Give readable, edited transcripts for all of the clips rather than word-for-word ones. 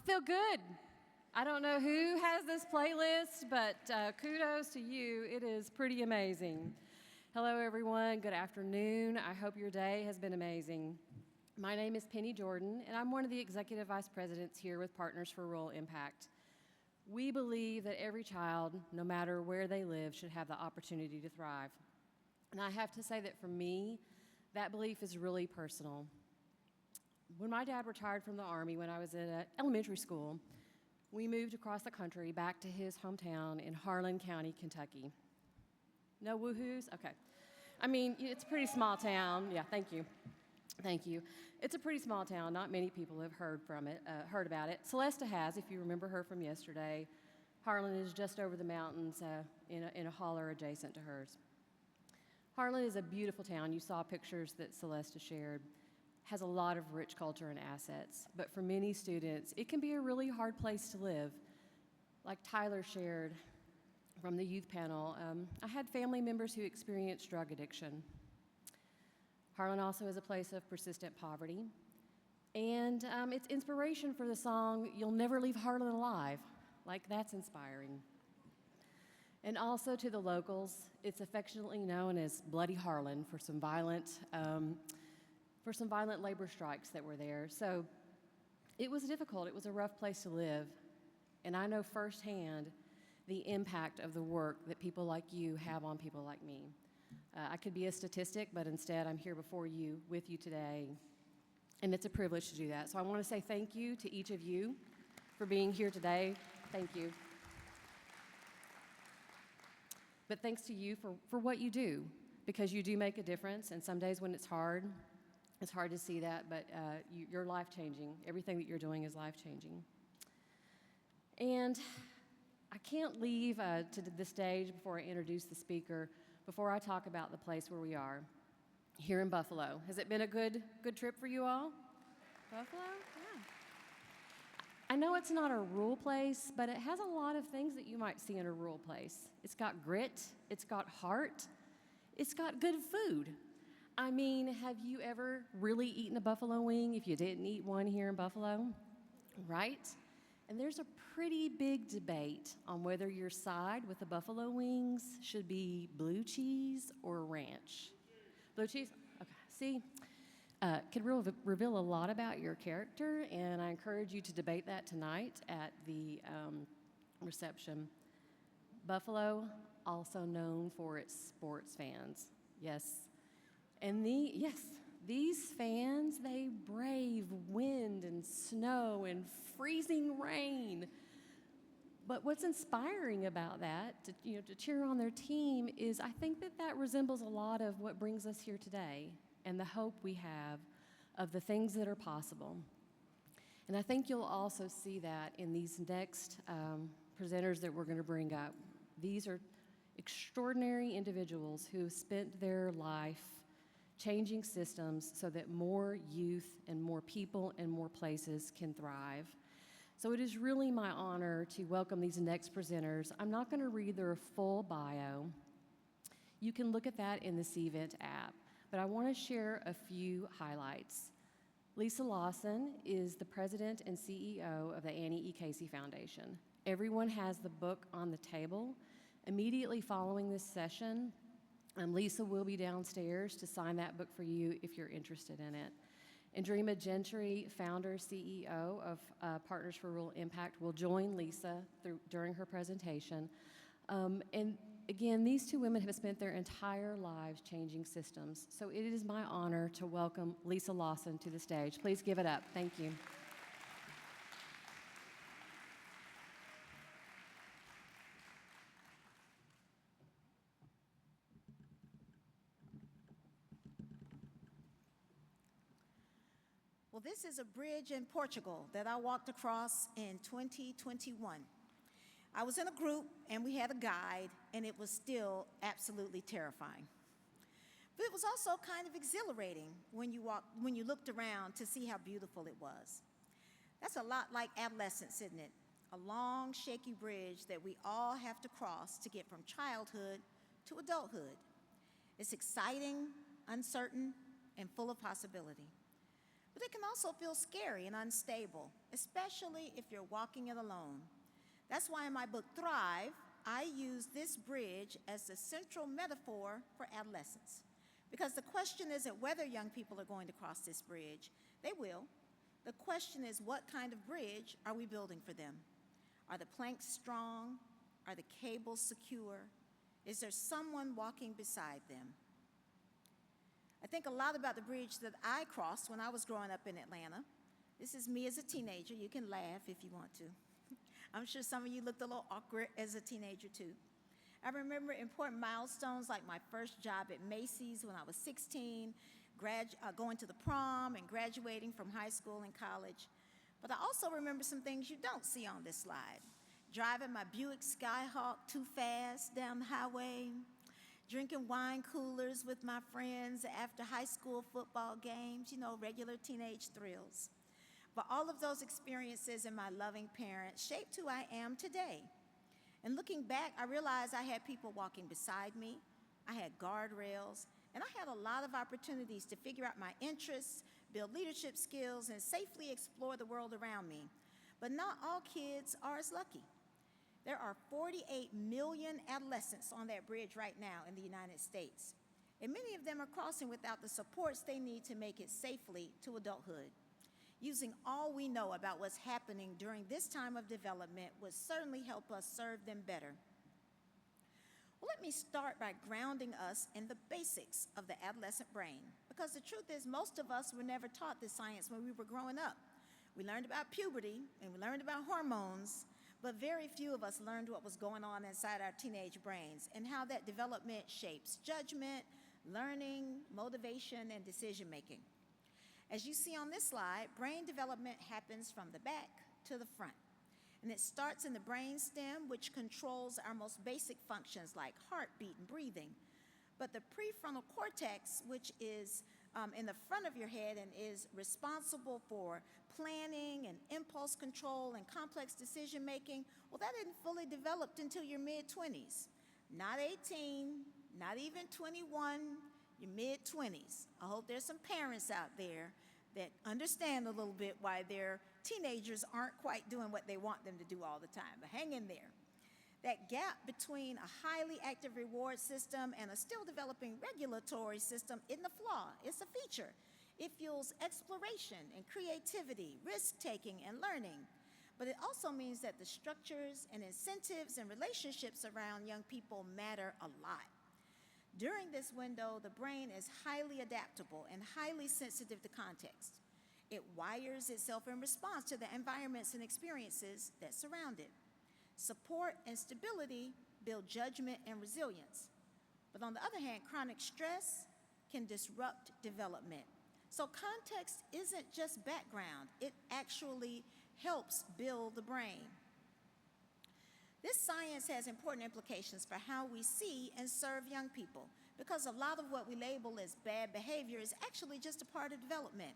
feel good. I don't know who has this playlist, but kudos to you. It is pretty amazing. Hello, everyone. Good afternoon. I hope your day has been amazing. My name is Penny Jordan, and I'm one of the executive vice presidents here with Partners for Rural Impact. We believe that every child, no matter where they live, should have the opportunity to thrive. And I have to say that for me, that belief is really personal. When my dad retired from the Army when I was in elementary school, we moved across the country back to his hometown in Harlan County, Kentucky. No woohoos? Okay. I mean, it's a pretty small town. Yeah, thank you. Thank you. It's a pretty small town. Not many people have heard about it. Celesta has, if you remember her from yesterday. Harlan is just over the mountains in a holler adjacent to hers. Harlan is a beautiful town. You saw pictures that Celesta shared. Has a lot of rich culture and assets, but for many students, it can be a really hard place to live. Like Tyler shared from the youth panel, I had family members who experienced drug addiction. Harlan also is a place of persistent poverty, and it's inspiration for the song, "You'll Never Leave Harlan Alive." Like, that's inspiring. And also to the locals, it's affectionately known as Bloody Harlan for some violent labor strikes that were there. So it was difficult. It was a rough place to live. And I know firsthand the impact of the work that people like you have on people like me. I could be a statistic, but instead I'm here before you, with you today. And it's a privilege to do that. So I want to say thank you to each of you for being here today. Thank you. But thanks to you for what you do, because you do make a difference. And some days when it's hard to see that, but you're life-changing. Everything that you're doing is life-changing. And I can't leave to the stage before I introduce the speaker, before I talk about the place where we are, here in Buffalo. Has it been a good trip for you all? Buffalo? Yeah. I know it's not a rural place, but it has a lot of things that you might see in a rural place. It's got grit, it's got heart, it's got good food. I mean, have you ever really eaten a buffalo wing if you didn't eat one here in Buffalo? Right? And there's a pretty big debate on whether your side with the buffalo wings should be blue cheese or ranch. Blue cheese? Okay. See, could reveal a lot about your character, and I encourage you to debate that tonight at the reception. Buffalo, also known for its sports fans. Yes. And these fans, they brave wind and snow and freezing rain. But what's inspiring about that, to cheer on their team, is I think that resembles a lot of what brings us here today and the hope we have of the things that are possible. And I think you'll also see that in these next presenters that we're going to bring up. These are extraordinary individuals who have spent their life changing systems so that more youth and more people and more places can thrive. So it is really my honor to welcome these next presenters. I'm not going to read their full bio. You can look at that in the CVent app, but I want to share a few highlights. Lisa Lawson is the president and CEO of the Annie E. Casey Foundation. Everyone has the book on the table. Immediately following this session, Lisa will be downstairs to sign that book for you if you're interested in it. Andrema Gentry, founder, CEO of Partners for Rural Impact, will join Lisa during her presentation. And again, these two women have spent their entire lives changing systems. So it is my honor to welcome Lisa Lawson to the stage. Please give it up. Thank you. Well, this is a bridge in Portugal that I walked across in 2021. I was in a group and we had a guide, and it was still absolutely terrifying. But it was also kind of exhilarating when you looked around to see how beautiful it was. That's a lot like adolescence, isn't it? A long, shaky bridge that we all have to cross to get from childhood to adulthood. It's exciting, uncertain, and full of possibility. but it can also feel scary and unstable, especially if you're walking it alone. That's why in my book, Thrive, I use this bridge as the central metaphor for adolescence. Because the question isn't whether young people are going to cross this bridge. They will. The question is, what kind of bridge are we building for them? Are the planks strong? Are the cables secure? Is there someone walking beside them? I think a lot about the bridge that I crossed when I was growing up in Atlanta. This is me as a teenager. You can laugh if you want to. I'm sure some of you looked a little awkward as a teenager too. I remember important milestones like my first job at Macy's when I was 16, going to the prom and graduating from high school and college. But I also remember some things you don't see on this slide. Driving my Buick Skyhawk too fast down the highway, drinking wine coolers with my friends after high school football games, regular teenage thrills. But all of those experiences and my loving parents shaped who I am today. And looking back, I realized I had people walking beside me, I had guardrails, and I had a lot of opportunities to figure out my interests, build leadership skills, and safely explore the world around me. But not all kids are as lucky. There are 48 million adolescents on that bridge right now in the United States, and many of them are crossing without the supports they need to make it safely to adulthood. Using all we know about what's happening during this time of development would certainly help us serve them better. Well, let me start by grounding us in the basics of the adolescent brain, because the truth is most of us were never taught this science when we were growing up. We learned about puberty and we learned about hormones, but very few of us learned what was going on inside our teenage brains and how that development shapes judgment, learning, motivation, and decision making. As you see on this slide, brain development happens from the back to the front. And it starts in the brain stem, which controls our most basic functions like heartbeat and breathing. But the prefrontal cortex, which is in the front of your head and is responsible for planning and impulse control and complex decision making, well, that isn't fully developed until your mid-20s. Not 18, not even 21, your mid-20s. I hope there's some parents out there that understand a little bit why their teenagers aren't quite doing what they want them to do all the time, but hang in there. That gap between a highly active reward system and a still developing regulatory system isn't a flaw, it's a feature. It fuels exploration and creativity, risk-taking, and learning. But it also means that the structures and incentives and relationships around young people matter a lot. During this window, the brain is highly adaptable and highly sensitive to context. It wires itself in response to the environments and experiences that surround it. Support and stability build judgment and resilience. But on the other hand, chronic stress can disrupt development. So context isn't just background, it actually helps build the brain. This science has important implications for how we see and serve young people, because a lot of what we label as bad behavior is actually just a part of development.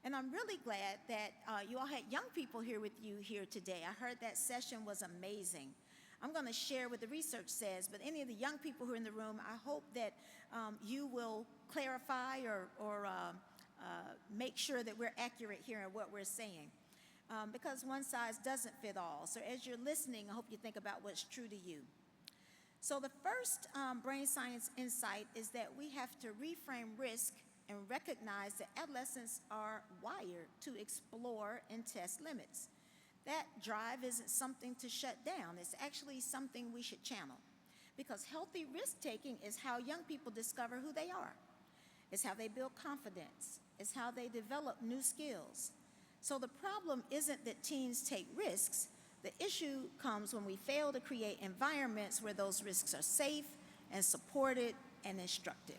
And I'm really glad that you all had young people here with you here today. I heard that session was amazing. I'm going to share what the research says, but any of the young people who are in the room, I hope that you will clarify or make sure that we're accurate here in what we're saying. Because one size doesn't fit all. So as you're listening, I hope you think about what's true to you. So the first brain science insight is that we have to reframe risk and recognize that adolescents are wired to explore and test limits. That drive isn't something to shut down. It's actually something we should channel. Because healthy risk-taking is how young people discover who they are. It's how they build confidence. It's how they develop new skills. So the problem isn't that teens take risks. The issue comes when we fail to create environments where those risks are safe and supported and instructive.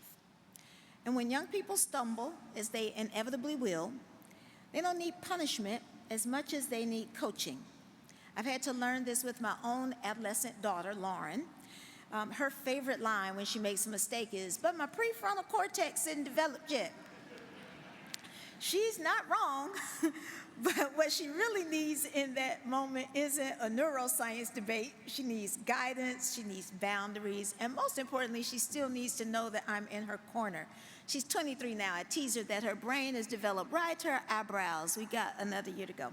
And when young people stumble, as they inevitably will, they don't need punishment as much as they need coaching. I've had to learn this with my own adolescent daughter, Lauren. Her favorite line when she makes a mistake is, "But my prefrontal cortex isn't developed yet." She's not wrong, but what she really needs in that moment isn't a neuroscience debate. She needs guidance, she needs boundaries, and most importantly, she still needs to know that I'm in her corner, She's 23 now. I tease her that her brain has developed right to her eyebrows. We got another year to go.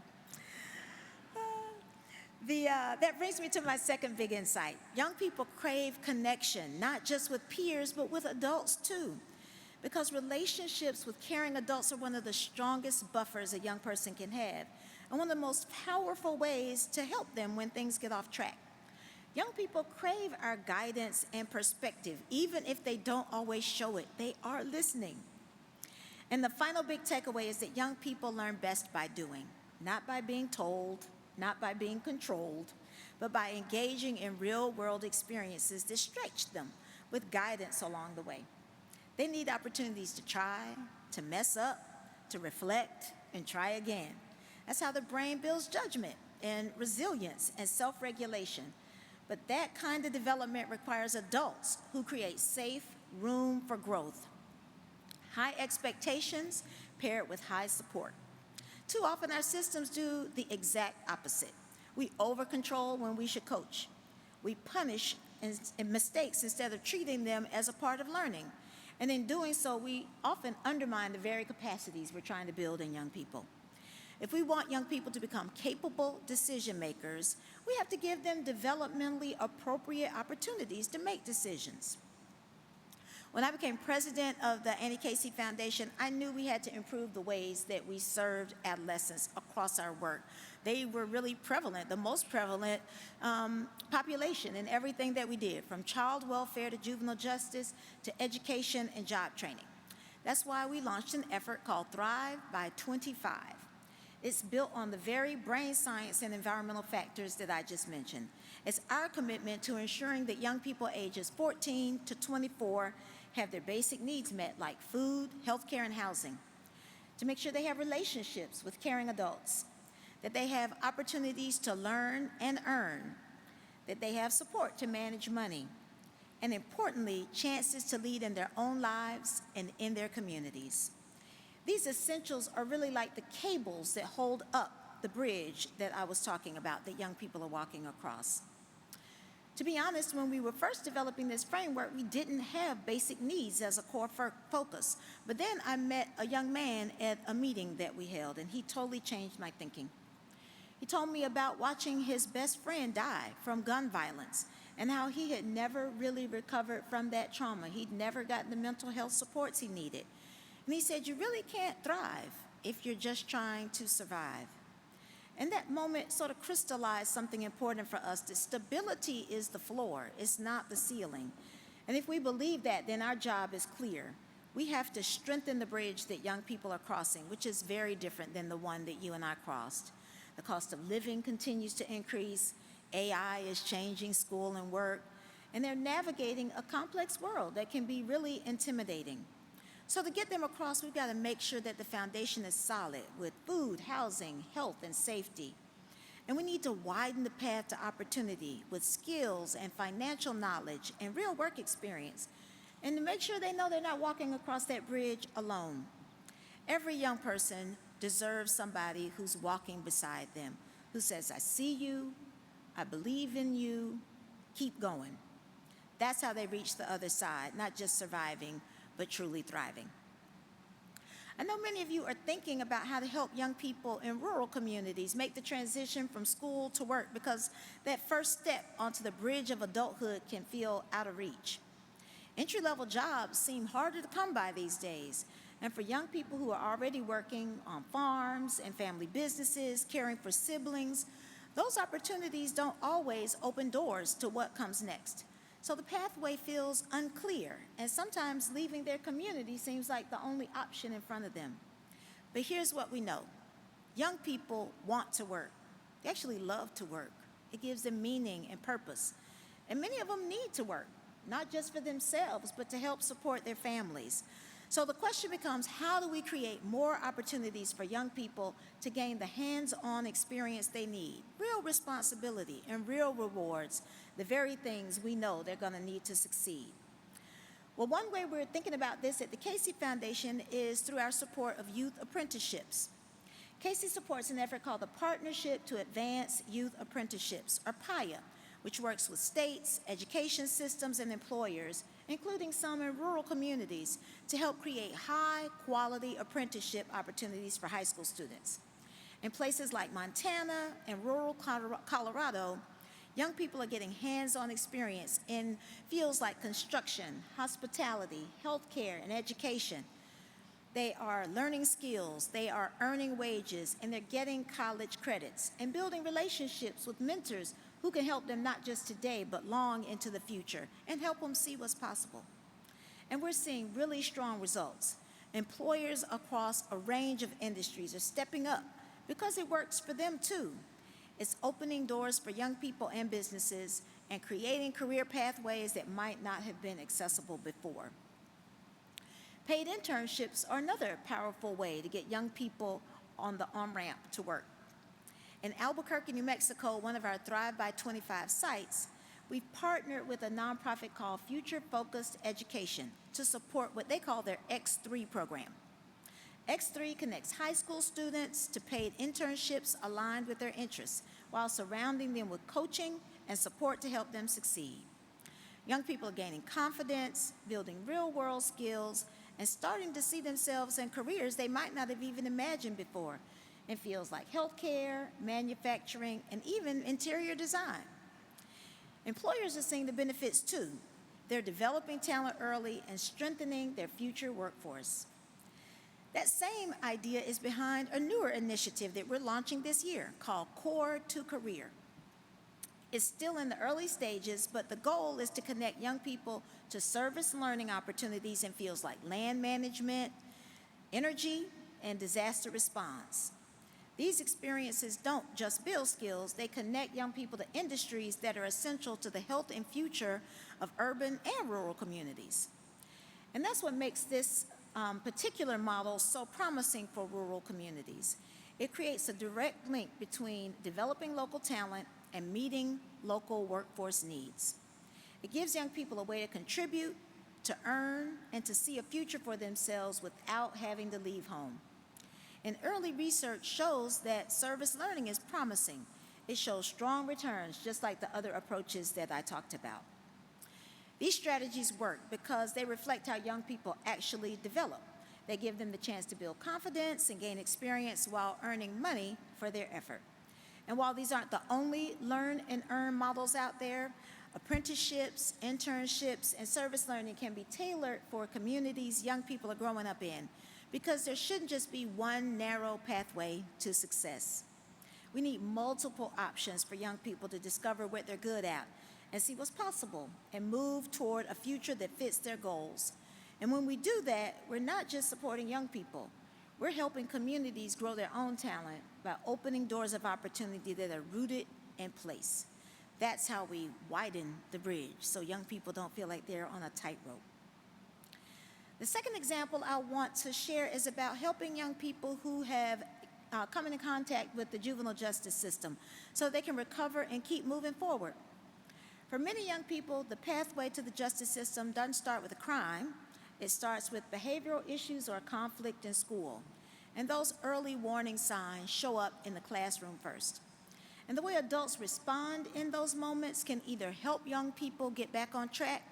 That brings me to my second big insight. Young people crave connection, not just with peers, but with adults too. Because relationships with caring adults are one of the strongest buffers a young person can have, and one of the most powerful ways to help them when things get off track. Young people crave our guidance and perspective, even if they don't always show it. They are listening. And the final big takeaway is that young people learn best by doing, not by being told, not by being controlled, but by engaging in real-world experiences that stretch them with guidance along the way. They need opportunities to try, to mess up, to reflect, and try again. That's how the brain builds judgment and resilience and self-regulation. But that kind of development requires adults who create safe room for growth. High expectations paired with high support. Too often our systems do the exact opposite. We over-control when we should coach. We punish in mistakes instead of treating them as a part of learning. And in doing so, we often undermine the very capacities we're trying to build in young people. If we want young people to become capable decision makers, we have to give them developmentally appropriate opportunities to make decisions. When I became president of the Annie Casey Foundation, I knew we had to improve the ways that we served adolescents across our work. They were really prevalent, the most prevalent population in everything that we did, from child welfare to juvenile justice to education and job training. That's why we launched an effort called Thrive by 25. It's built on the very brain science and environmental factors that I just mentioned. It's our commitment to ensuring that young people ages 14 to 24 have their basic needs met, like food, healthcare, and housing. To make sure they have relationships with caring adults, that they have opportunities to learn and earn, that they have support to manage money, and importantly, chances to lead in their own lives and in their communities. These essentials are really like the cables that hold up the bridge that I was talking about that young people are walking across. To be honest, when we were first developing this framework, we didn't have basic needs as a core focus. But then I met a young man at a meeting that we held, and he totally changed my thinking. He told me about watching his best friend die from gun violence and how he had never really recovered from that trauma. He'd never gotten the mental health supports he needed. And he said, you really can't thrive if you're just trying to survive. And that moment sort of crystallized something important for us, that stability is the floor, it's not the ceiling. And if we believe that, then our job is clear. We have to strengthen the bridge that young people are crossing, which is very different than the one that you and I crossed. The cost of living continues to increase, AI is changing school and work, and they're navigating a complex world that can be really intimidating. So to get them across, we've got to make sure that the foundation is solid with food, housing, health, and safety. And we need to widen the path to opportunity with skills and financial knowledge and real work experience, and to make sure they know they're not walking across that bridge alone. Every young person deserves somebody who's walking beside them, who says, I see you, I believe in you, keep going. That's how they reach the other side, not just surviving, but truly thriving. I know many of you are thinking about how to help young people in rural communities make the transition from school to work, because that first step onto the bridge of adulthood can feel out of reach. Entry-level jobs seem harder to come by these days, and for young people who are already working on farms and family businesses, caring for siblings, those opportunities don't always open doors to what comes next. So the pathway feels unclear, and sometimes leaving their community seems like the only option in front of them. But here's what we know. Young people want to work. They actually love to work. It gives them meaning and purpose. And many of them need to work, not just for themselves, but to help support their families. So the question becomes, how do we create more opportunities for young people to gain the hands-on experience they need, real responsibility and real rewards, the very things we know they're going to need to succeed? Well, one way we're thinking about this at the Casey Foundation is through our support of youth apprenticeships. Casey supports an effort called the Partnership to Advance Youth Apprenticeships, or PIA, which works with states, education systems, and employers including some in rural communities, to help create high-quality apprenticeship opportunities for high school students. In places like Montana and rural Colorado, young people are getting hands-on experience in fields like construction, hospitality, healthcare, and education. They are learning skills, they are earning wages, and they're getting college credits and building relationships with mentors who can help them not just today, but long into the future and help them see what's possible. And we're seeing really strong results. Employers across a range of industries are stepping up because it works for them too. It's opening doors for young people and businesses and creating career pathways that might not have been accessible before. Paid internships are another powerful way to get young people on the on-ramp to work. In Albuquerque, New Mexico, one of our Thrive by 25 sites, we've partnered with a nonprofit called Future Focused Education to support what they call their X3 program. X3 connects high school students to paid internships aligned with their interests while surrounding them with coaching and support to help them succeed. Young people are gaining confidence, building real-world skills, and starting to see themselves in careers they might not have even imagined before in fields like healthcare, manufacturing, and even interior design. Employers are seeing the benefits too. They're developing talent early and strengthening their future workforce. That same idea is behind a newer initiative that we're launching this year called Core to Career. It's still in the early stages, but the goal is to connect young people to service learning opportunities in fields like land management, energy, and disaster response. These experiences don't just build skills, they connect young people to industries that are essential to the health and future of urban and rural communities. And that's what makes this particular model so promising for rural communities. It creates a direct link between developing local talent and meeting local workforce needs. It gives young people a way to contribute, to earn, and to see a future for themselves without having to leave home. And early research shows that service learning is promising. It shows strong returns, just like the other approaches that I talked about. These strategies work because they reflect how young people actually develop. They give them the chance to build confidence and gain experience while earning money for their effort. And while these aren't the only learn and earn models out there, apprenticeships, internships, and service learning can be tailored for communities young people are growing up in, because there shouldn't just be one narrow pathway to success. We need multiple options for young people to discover what they're good at and see what's possible and move toward a future that fits their goals. And when we do that, we're not just supporting young people. We're helping communities grow their own talent by opening doors of opportunity that are rooted in place. That's how we widen the bridge so young people don't feel like they're on a tightrope. The second example I want to share is about helping young people who have come into contact with the juvenile justice system so they can recover and keep moving forward. For many young people, the pathway to the justice system doesn't start with a crime. It starts with behavioral issues or conflict in school. And those early warning signs show up in the classroom first. And the way adults respond in those moments can either help young people get back on track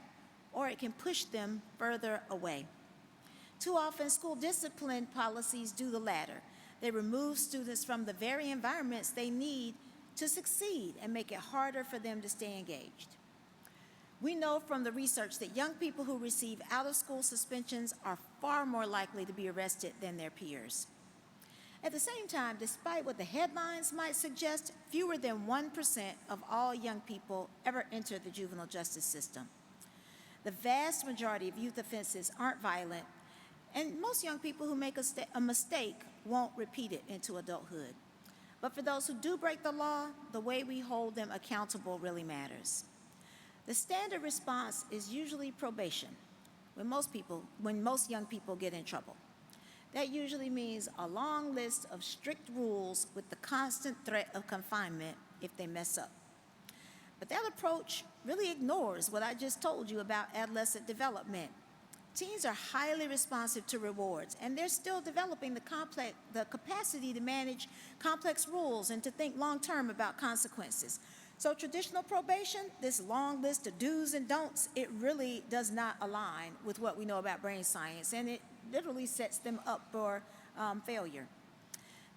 or it can push them further away. Too often, school discipline policies do the latter. They remove students from the very environments they need to succeed and make it harder for them to stay engaged. We know from the research that young people who receive out-of-school suspensions are far more likely to be arrested than their peers. At the same time, despite what the headlines might suggest, fewer than 1% of all young people ever enter the juvenile justice system. The vast majority of youth offenses aren't violent, and most young people who make a mistake won't repeat it into adulthood. But for those who do break the law, the way we hold them accountable really matters. The standard response is usually probation when most young people get in trouble. That usually means a long list of strict rules with the constant threat of confinement if they mess up. But that approach really ignores what I just told you about adolescent development. Teens are highly responsive to rewards, and they're still developing the capacity to manage complex rules and to think long-term about consequences. So traditional probation, this long list of do's and don'ts, it really does not align with what we know about brain science, and it literally sets them up for failure.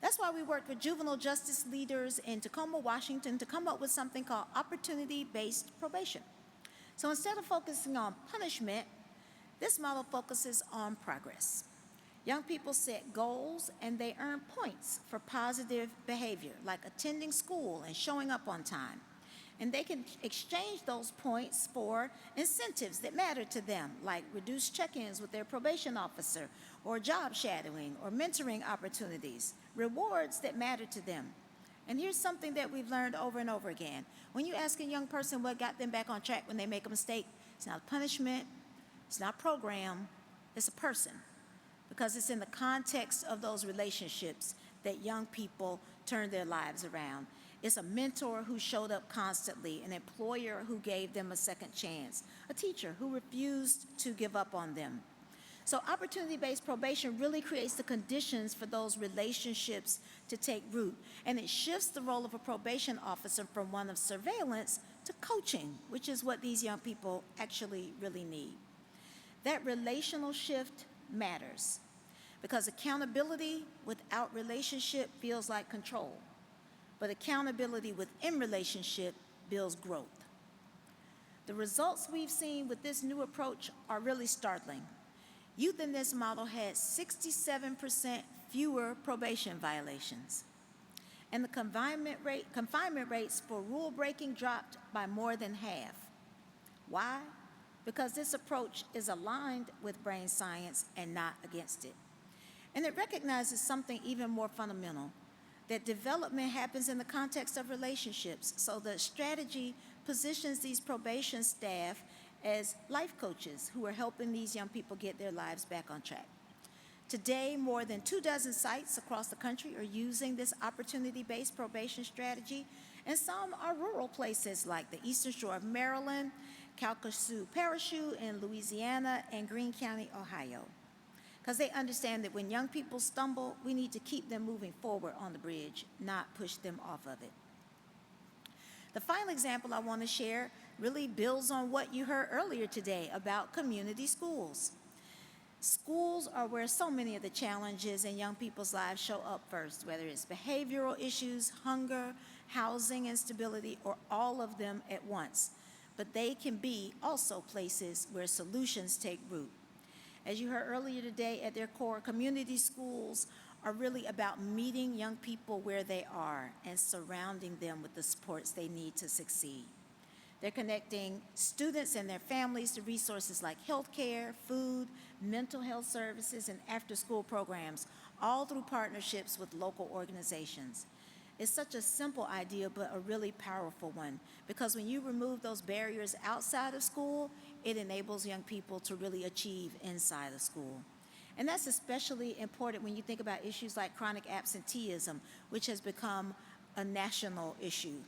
That's why we worked with juvenile justice leaders in Tacoma, Washington, to come up with something called opportunity-based probation. So instead of focusing on punishment, this model focuses on progress. Young people set goals and they earn points for positive behavior, like attending school and showing up on time. And they can exchange those points for incentives that matter to them, like reduced check-ins with their probation officer, or job shadowing, or mentoring opportunities, rewards that matter to them. And here's something that we've learned over and over again. When you ask a young person what got them back on track when they make a mistake, it's not punishment, it's not program, it's a person. Because it's in the context of those relationships that young people turn their lives around. It's a mentor who showed up constantly, an employer who gave them a second chance, a teacher who refused to give up on them. So opportunity-based probation really creates the conditions for those relationships to take root, and it shifts the role of a probation officer from one of surveillance to coaching, which is what these young people actually really need. That relational shift matters because accountability without relationship feels like control, but accountability within relationship builds growth. The results we've seen with this new approach are really startling. Youth in this model had 67% fewer probation violations, and the confinement rates for rule breaking dropped by more than half. Why? Because this approach is aligned with brain science and not against it. And it recognizes something even more fundamental, that development happens in the context of relationships. So the strategy positions these probation staff as life coaches who are helping these young people get their lives back on track. Today, more than 24 sites across the country are using this opportunity-based probation strategy, and some are rural places like the Eastern Shore of Maryland, Calcasieu Parachute in Louisiana, and Greene County, Ohio. Because they understand that when young people stumble, we need to keep them moving forward on the bridge, not push them off of it. The final example I want to share really builds on what you heard earlier today about community schools. Schools are where so many of the challenges in young people's lives show up first, whether it's behavioral issues, hunger, housing instability, or all of them at once. But they can be also places where solutions take root. As you heard earlier today, at their core, community schools are really about meeting young people where they are and surrounding them with the supports they need to succeed. They're connecting students and their families to resources like healthcare, food, mental health services, and after-school programs, all through partnerships with local organizations. It's such a simple idea, but a really powerful one, because when you remove those barriers outside of school, it enables young people to really achieve inside of school. And that's especially important when you think about issues like chronic absenteeism, which has become a national issue.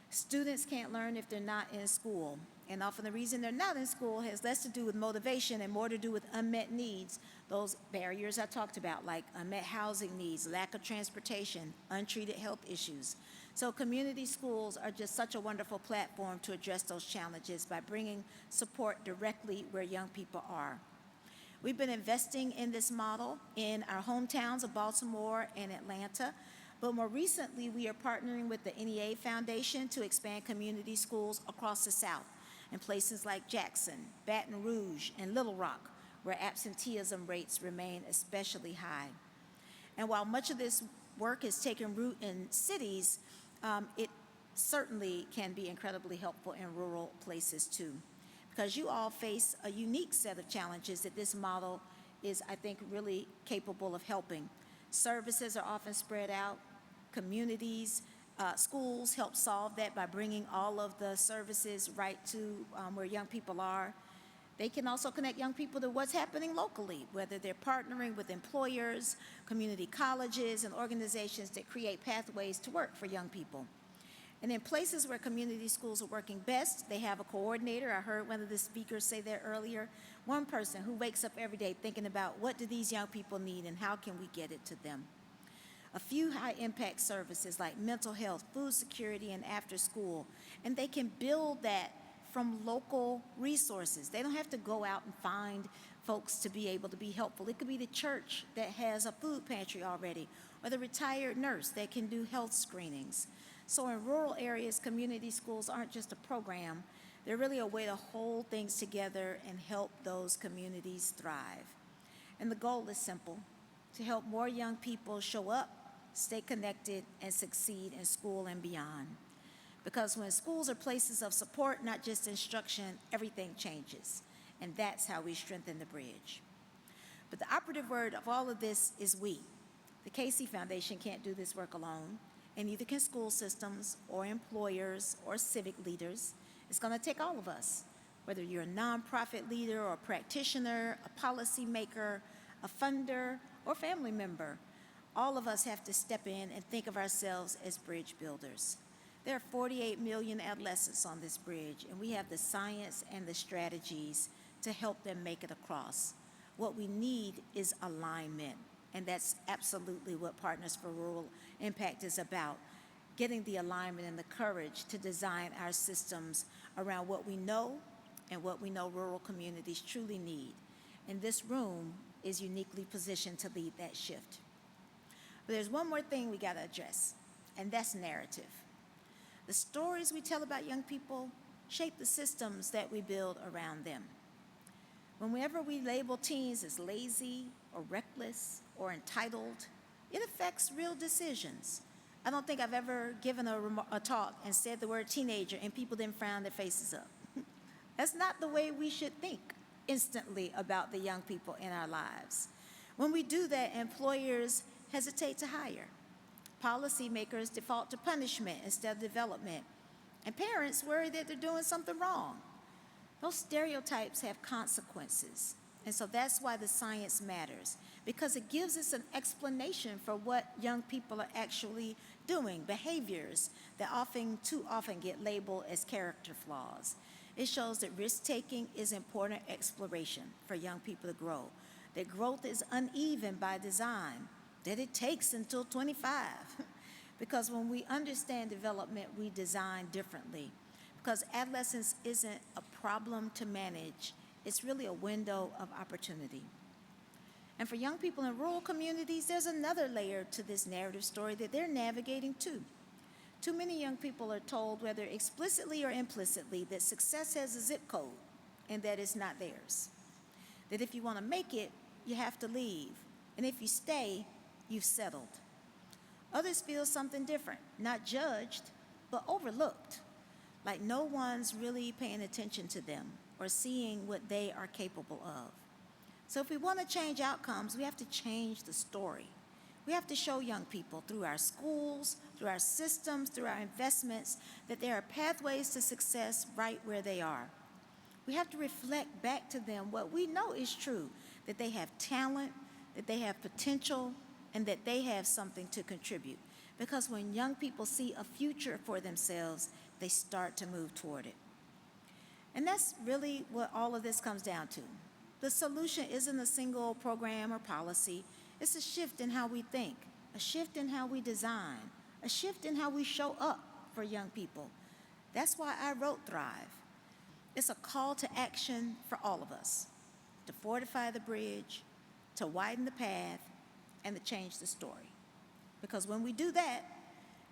Students can't learn if they're not in school, and often the reason they're not in school has less to do with motivation and more to do with unmet needs. Those barriers I talked about, like unmet housing needs, lack of transportation, untreated health issues. So community schools are just such a wonderful platform to address those challenges by bringing support directly where young people are. We've been investing in this model in our hometowns of Baltimore and Atlanta, but more recently we are partnering with the NEA Foundation to expand community schools across the South in places like Jackson, Baton Rouge, and Little Rock, where absenteeism rates remain especially high. And while much of this work is taking root in cities, it certainly can be incredibly helpful in rural places too, because you all face a unique set of challenges that this model is, I think, really capable of helping. Services are often spread out. Communities, schools help solve that by bringing all of the services right to where young people are. They can also connect young people to what's happening locally, whether they're partnering with employers, community colleges, and organizations that create pathways to work for young people. And in places where community schools are working best, they have a coordinator. I heard one of the speakers say that earlier. One person who wakes up every day thinking about what do these young people need and how can we get it to them. a few high-impact services like mental health, food security, and after school, and they can build that from local resources. They don't have to go out and find folks to be able to be helpful. It could be the church that has a food pantry already, or the retired nurse that can do health screenings. So in rural areas, community schools aren't just a program, they're really a way to hold things together and help those communities thrive. And the goal is simple: to help more young people show up, stay connected, and succeed in school and beyond. Because when schools are places of support, not just instruction, everything changes. And that's how we strengthen the bridge. But the operative word of all of this is we. The Casey Foundation can't do this work alone, and neither can school systems or employers or civic leaders. It's going to take all of us, whether you're a nonprofit leader or a practitioner, a policymaker, a funder, or family member. All of us have to step in and think of ourselves as bridge builders. There are 48 million adolescents on this bridge, and we have the science and the strategies to help them make it across. What we need is alignment, and that's absolutely what Partners for Rural Impact is about: getting the alignment and the courage to design our systems around what we know and what we know rural communities truly need. And this room is uniquely positioned to lead that shift. But there's one more thing we got to address, and that's narrative. The stories we tell about young people shape the systems that we build around them. Whenever we label teens as lazy or reckless or entitled, it affects real decisions. I don't think I've ever given a talk and said the word teenager and people didn't frown their faces up. That's not the way we should think instantly about the young people in our lives. When we do that, employers hesitate to hire. Policymakers default to punishment instead of development. And parents worry that they're doing something wrong. Those stereotypes have consequences. And so that's why the science matters, because it gives us an explanation for what young people are actually doing, behaviors that too often get labeled as character flaws. It shows that risk-taking is important exploration for young people to grow, that growth is uneven by design, that it takes until 25. Because when we understand development, we design differently. Because adolescence isn't a problem to manage, it's really a window of opportunity. And for young people in rural communities, there's another layer to this narrative story that they're navigating too. Too many young people are told, whether explicitly or implicitly, that success has a zip code and that it's not theirs. That if you want to make it, you have to leave. And if you stay, you've settled. Others feel something different, not judged, but overlooked, like no one's really paying attention to them or seeing what they are capable of. So if we want to change outcomes, we have to change the story. We have to show young people through our schools, through our systems, through our investments, that there are pathways to success right where they are. We have to reflect back to them what we know is true, that they have talent, that they have potential, and that they have something to contribute. Because when young people see a future for themselves, they start to move toward it. And that's really what all of this comes down to. The solution isn't a single program or policy. It's a shift in how we think, a shift in how we design, a shift in how we show up for young people. That's why I wrote Thrive. It's a call to action for all of us, to fortify the bridge, to widen the path, and to change the story. Because when we do that,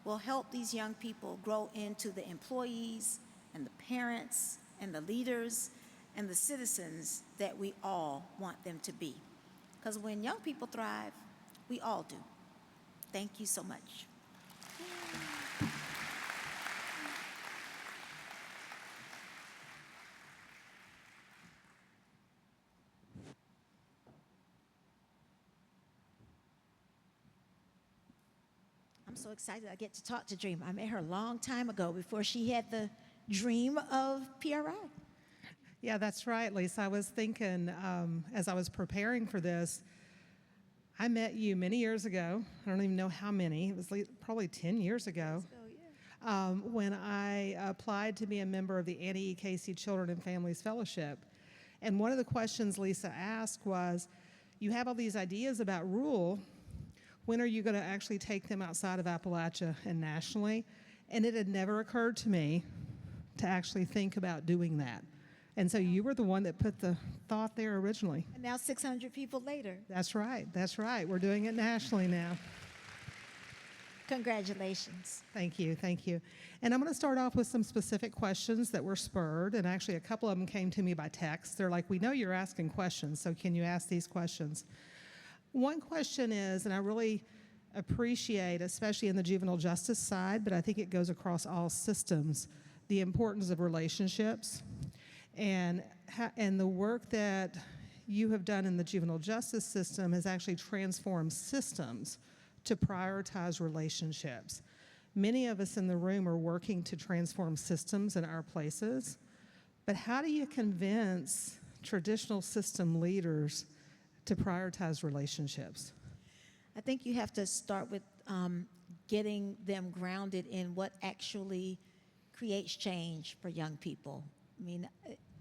we'll help these young people grow into the employees and the parents and the leaders and the citizens that we all want them to be. Because when young people thrive, we all do. Thank you so much. I'm so excited I get to talk to Dream. I met her a long time ago before she had the dream of PRI. Yeah, that's right, Lisa. I was thinking as I was preparing for this, I met you many years ago. I don't even know how many. It was probably 10 years ago. When I applied to be a member of the Annie E. Casey Children and Families Fellowship. And one of the questions Lisa asked was, you have all these ideas about rural. when are you going to actually take them outside of Appalachia and nationally? And it had never occurred to me to actually think about doing that. And so you were the one that put the thought there originally. And now 600 people later. That's right. That's right. We're doing it nationally now. Congratulations. Thank you. Thank you. And I'm going to start off with some specific questions that were spurred. And actually, a couple of them came to me by text. They're like, we know you're asking questions, so can you ask these questions? One question is, and I really appreciate, especially in the juvenile justice side, but I think it goes across all systems, the importance of relationships and the work that you have done in the juvenile justice system has actually transformed systems to prioritize relationships. Many of us in the room are working to transform systems in our places, but how do you convince traditional system leaders to prioritize relationships? I think you have to start with getting them grounded in what actually creates change for young people. I mean,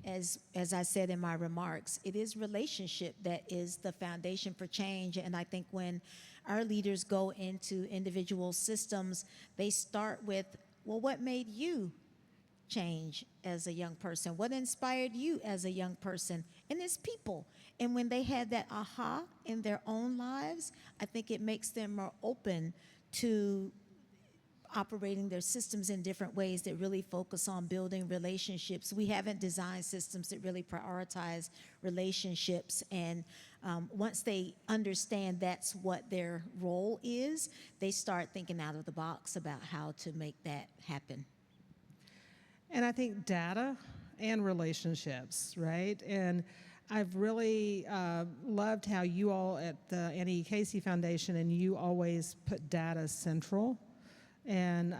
as I said in my remarks, it is relationship that is the foundation for change. And I think when our leaders go into individual systems, they start with, well, what made you change as a young person? What inspired you as a young person? And it's people. And when they have that aha in their own lives, I think it makes them more open to operating their systems in different ways that really focus on building relationships. We haven't designed systems that really prioritize relationships, and once they understand that's what their role is, they start thinking out of the box about how to make that happen. And I think data and relationships, right? And I've really loved how you all at the Annie Casey Foundation, and you always put data central. And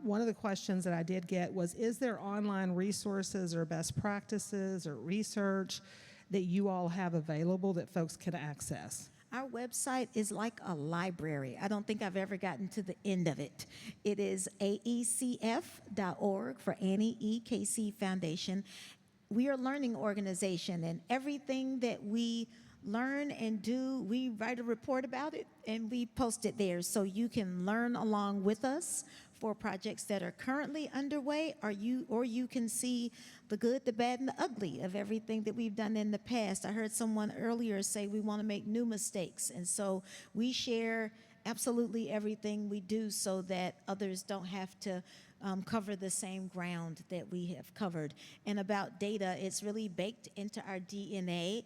one of the questions that I did get was, is there online resources or best practices or research that you all have available that folks can access? Our website is like a library. I don't think I've ever gotten to the end of it. It is aecf.org for Annie E. Casey Foundation. We are a learning organization, and everything that we learn and do, we write a report about it and we post it there so you can learn along with us for projects that are currently underway, or you can see the good, the bad, and the ugly of everything that we've done in the past. I heard someone earlier say we want to make new mistakes, and so we share absolutely everything we do so that others don't have to cover the same ground that we have covered. And about data, it's really baked into our DNA.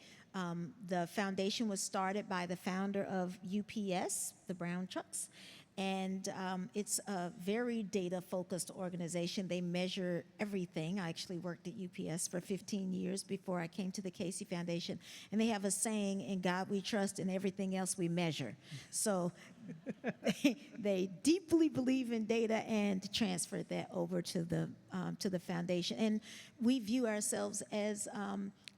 The foundation was started by the founder of UPS, the Brown Trucks, and it's a very data-focused organization. They measure everything. I actually worked at UPS for 15 years before I came to the Casey Foundation, and they have a saying, "In God we trust, and everything else we measure." So they deeply believe in data and transferred that over to the foundation. And we view ourselves as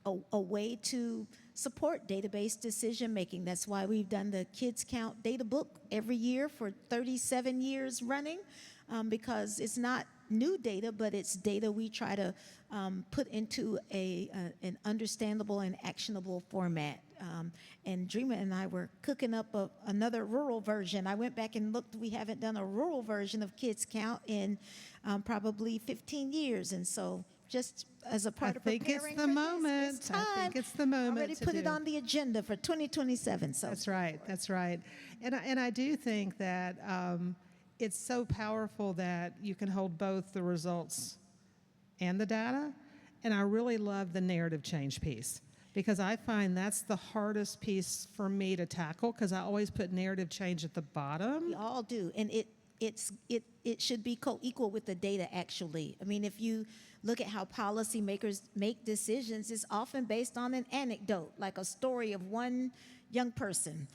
a way to support database decision making. That's why we've done the Kids Count data book every year for 37 years running, because it's not new data, but it's data we try to put into an understandable and actionable format. And Dreama and I were cooking up another rural version. I went back and looked. We haven't done a rural version of Kids Count in probably 15 years. And so just as a part of preparing for this time, I think it's the moment. Already put it on the agenda for 2027. So that's right. That's right. And I do think that it's so powerful that you can hold both the results and the data. And I really love the narrative change piece, because I find that's the hardest piece for me to tackle, because I always put narrative change at the bottom. We all do, and it should be co-equal with the data, actually. I mean, if you look at how policymakers make decisions, it's often based on an anecdote, like a story of one young person,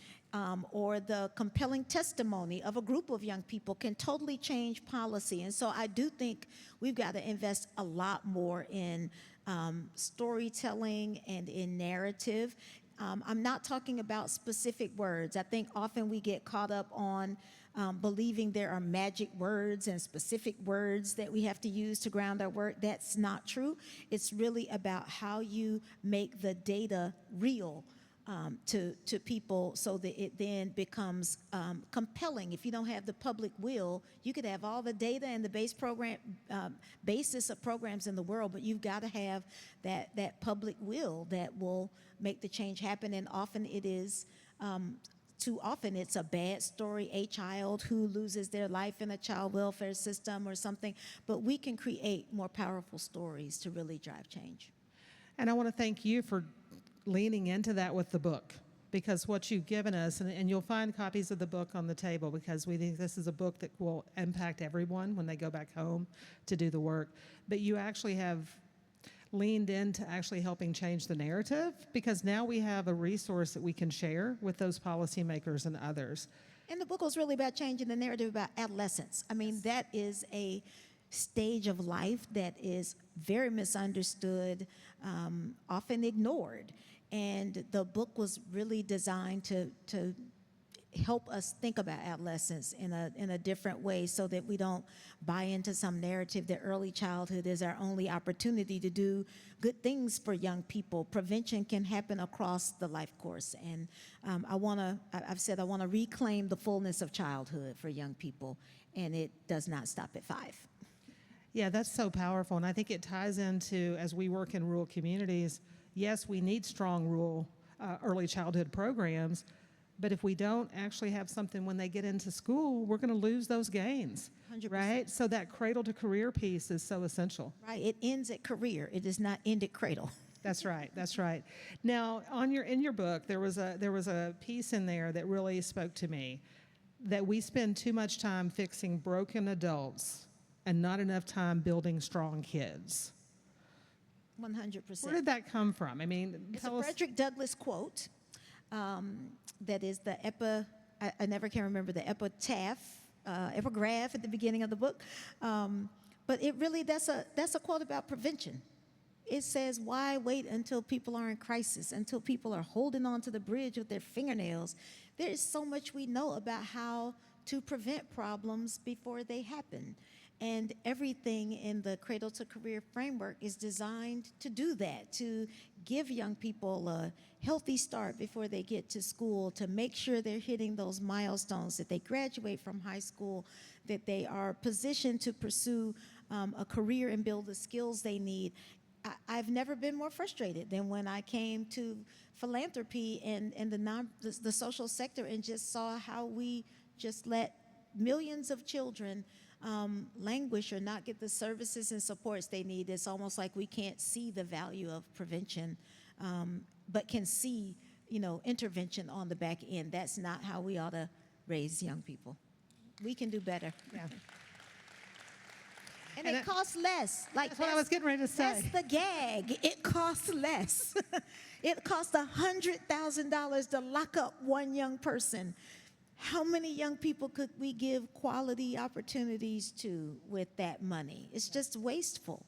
or the compelling testimony of a group of young people can totally change policy. And so I do think we've got to invest a lot more in storytelling and in narrative. I'm not talking about specific words. I think often we get caught up on believing there are magic words and specific words that we have to use to ground our work. That's not true. It's really about how you make the data real to people so that it then becomes compelling. If you don't have the public will, you could have all the data and the basis of programs in the world, but you've got to have that public will that will make the change happen. And often it is, too often it's a bad story, a child who loses their life in a child welfare system or something, but we can create more powerful stories to really drive change. And I want to thank you for leaning into that with the book, because what you've given us, and you'll find copies of the book on the table, because we think this is a book that will impact everyone when they go back home to do the work. But you actually have leaned into actually helping change the narrative, because now we have a resource that we can share with those policymakers and others. And the book was really about changing the narrative about adolescence. I mean, that is a stage of life that is very misunderstood, often ignored. And the book was really designed to help us think about adolescence in a different way, so that we don't buy into some narrative that early childhood is our only opportunity to do good things for young people. Prevention can happen across the life course. And I've said I want to reclaim the fullness of childhood for young people, and it does not stop at 5. Yeah, that's so powerful. And I think it ties into, as we work in rural communities, yes, we need strong rural early childhood programs, but if we don't actually have something when they get into school, we're going to lose those gains, 100%. right? So that cradle to career piece is so essential. Right, it ends at career. It does not end at cradle. That's right. That's right. Now, in your book, there was a piece in there that really spoke to me, that we spend too much time fixing broken adults and not enough time building strong kids. 100%. Where did that come from? I mean, It's tell a us. Frederick Douglass quote that is the I never can remember the epigraph at the beginning of the book. But it really, that's a quote about prevention. It says, why wait until people are in crisis, until people are holding on to the bridge with their fingernails? There is so much we know about how to prevent problems before they happen. And everything in the Cradle to Career framework is designed to do that, to give young people a healthy start before they get to school, to make sure they're hitting those milestones, that they graduate from high school, that they are positioned to pursue a career and build the skills they need. I've never been more frustrated than when I came to philanthropy and the social sector, and just saw how we just let millions of children languish or not get the services and supports they need. It's almost like we can't see the value of prevention, but can see, intervention on the back end. That's not how we ought to raise young people. We can do better. Yeah. And it costs less. That's what I was getting ready to say. That's the gag. It costs less. It costs $100,000 to lock up one young person. How many young people could we give quality opportunities to with that money? It's just wasteful.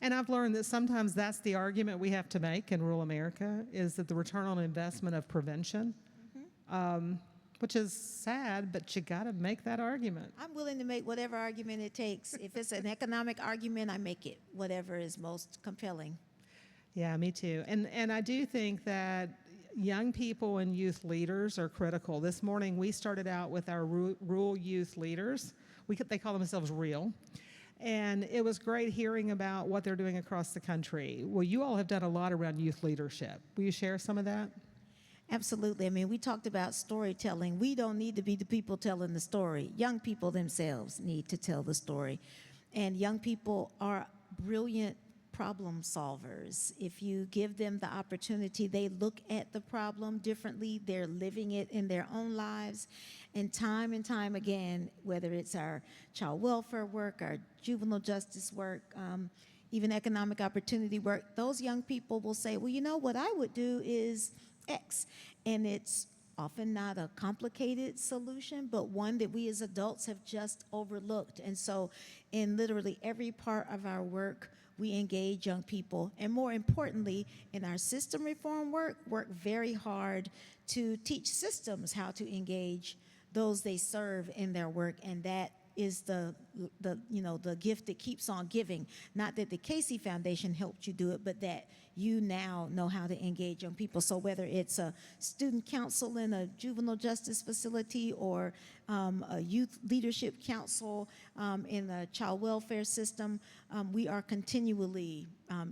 And I've learned that sometimes that's the argument we have to make in rural America, is that the return on investment of prevention, which is sad, but you got to make that argument. I'm willing to make whatever argument it takes. If it's an economic argument, I make it, whatever is most compelling. Yeah, me too. And I do think that young people and youth leaders are critical. This morning we started out with our rural youth leaders. They call themselves REAL. And it was great hearing about what they're doing across the country. Well, you all have done a lot around youth leadership. Will you share some of that? Absolutely. I mean, we talked about storytelling. We don't need to be the people telling the story. Young people themselves need to tell the story. And young people are brilliant problem solvers. If you give them the opportunity, they look at the problem differently. They're living it in their own lives. And time again, whether it's our child welfare work, our juvenile justice work, even economic opportunity work, those young people will say, well, what I would do is X. And it's often not a complicated solution, but one that we as adults have just overlooked. And so in literally every part of our work, we engage young people, and more importantly, in our system reform work very hard to teach systems how to engage those they serve in their work, and that is the the gift that keeps on giving. Not that the Casey Foundation helped you do it, but that you now know how to engage young people. So whether it's a student council in a juvenile justice facility or a youth leadership council in a child welfare system, we are continually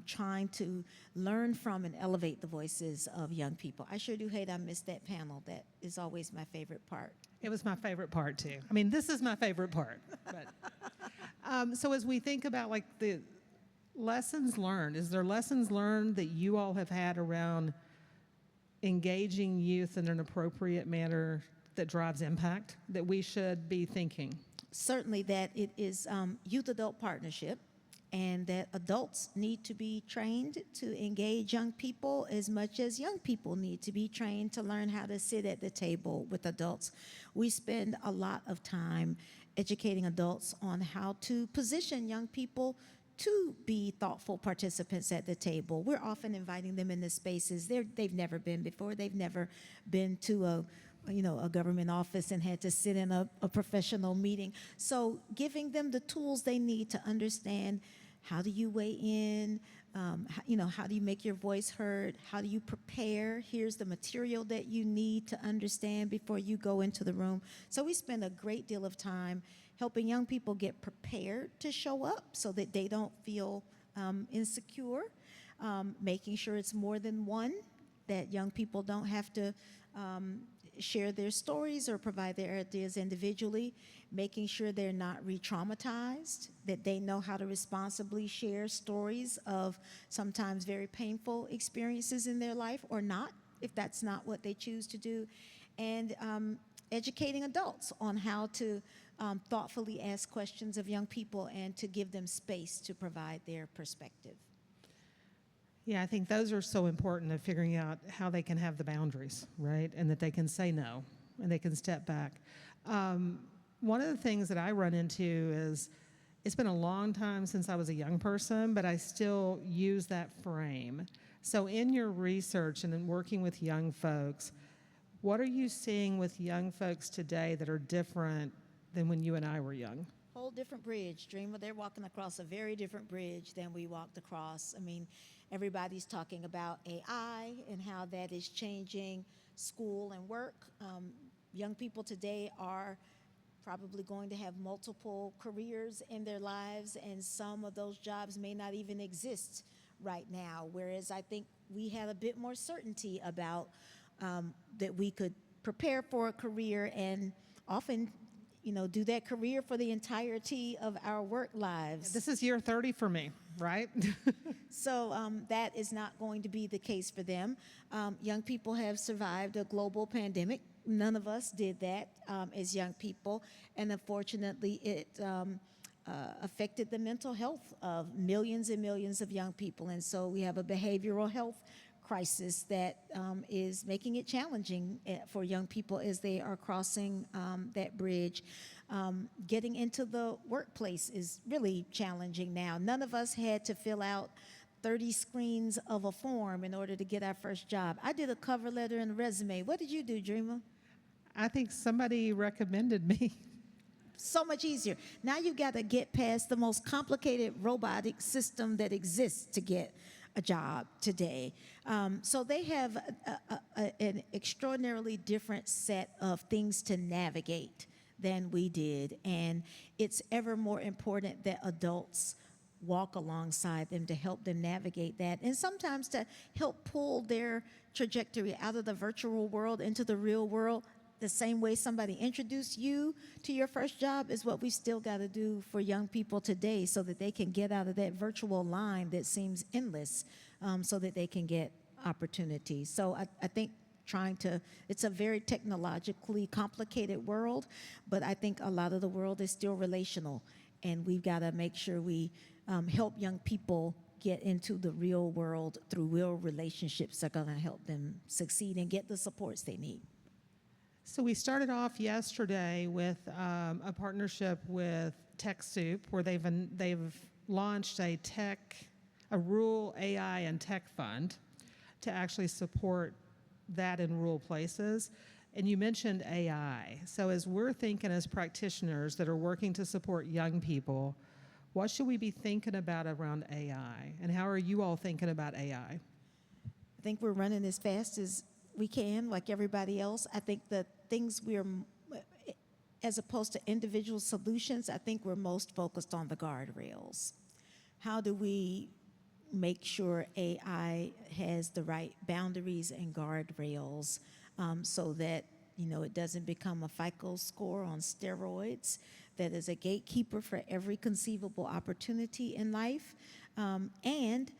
trying to learn from and elevate the voices of young people. I sure do hate I missed that panel. That is always my favorite part. It was my favorite part too. I mean, this is my favorite part. But, so as we think about like the lessons learned, is there lessons learned that you all have had around engaging youth in an appropriate manner that drives impact that we should be thinking? Certainly that it is youth-adult partnership, and that adults need to be trained to engage young people as much as young people need to be trained to learn how to sit at the table with adults. We spend a lot of time educating adults on how to position young people to be thoughtful participants at the table. We're often inviting them into spaces they've never been before. They've never been to a government office and had to sit in a professional meeting. So giving them the tools they need to understand, how do you weigh in, how do you make your voice heard, how do you prepare, here's the material that you need to understand before you go into the room. So we spend a great deal of time helping young people get prepared to show up so that they don't feel insecure, making sure it's more than one, that young people don't have to share their stories or provide their ideas individually, making sure they're not re-traumatized, that they know how to responsibly share stories of sometimes very painful experiences in their life or not, if that's not what they choose to do, and educating adults on how to thoughtfully ask questions of young people and to give them space to provide their perspective. Yeah, I think those are so important of figuring out how they can have the boundaries, right? And that they can say no and they can step back. One of the things that I run into is it's been a long time since I was a young person, but I still use that frame. So in your research and in working with young folks, what are you seeing with young folks today that are different than when you and I were young? Whole different bridge, Dreamer. They're walking across a very different bridge than we walked across. I mean, everybody's talking about AI and how that is changing school and work. Young people today are probably going to have multiple careers in their lives, and some of those jobs may not even exist right now, whereas I think we had a bit more certainty about that we could prepare for a career and often do that career for the entirety of our work lives. This is year 30 for me, right? So that is not going to be the case for them. Young people have survived a global pandemic. None of us did that as young people, and unfortunately it affected the mental health of millions and millions of young people, and so we have a behavioral health crisis that is making it challenging for young people as they are crossing that bridge. Getting into the workplace is really challenging now. None of us had to fill out 30 screens of a form in order to get our first job. I did a cover letter and a resume. What did you do, Dreamer? I think somebody recommended me. So much easier. Now you got to get past the most complicated robotic system that exists to get a job today. So they have an extraordinarily different set of things to navigate than we did. And it's ever more important that adults walk alongside them to help them navigate that, and sometimes to help pull their trajectory out of the virtual world into the real world. The same way somebody introduced you to your first job is what we still got to do for young people today, so that they can get out of that virtual line that seems endless, so that they can get opportunities. So I think it's a very technologically complicated world, but I think a lot of the world is still relational, and we've got to make sure we help young people get into the real world through real relationships that are going to help them succeed and get the supports they need. So we started off yesterday with a partnership with TechSoup, where they've launched a rural AI and tech fund to actually support that in rural places. And you mentioned AI. So as we're thinking as practitioners that are working to support young people, what should we be thinking about around AI? And how are you all thinking about AI? I think we're running as fast as we can, like everybody else. I think the things as opposed to individual solutions, I think we're most focused on the guardrails. How do we make sure AI has the right boundaries and guardrails so that it doesn't become a FICO score on steroids, that is a gatekeeper for every conceivable opportunity in life, and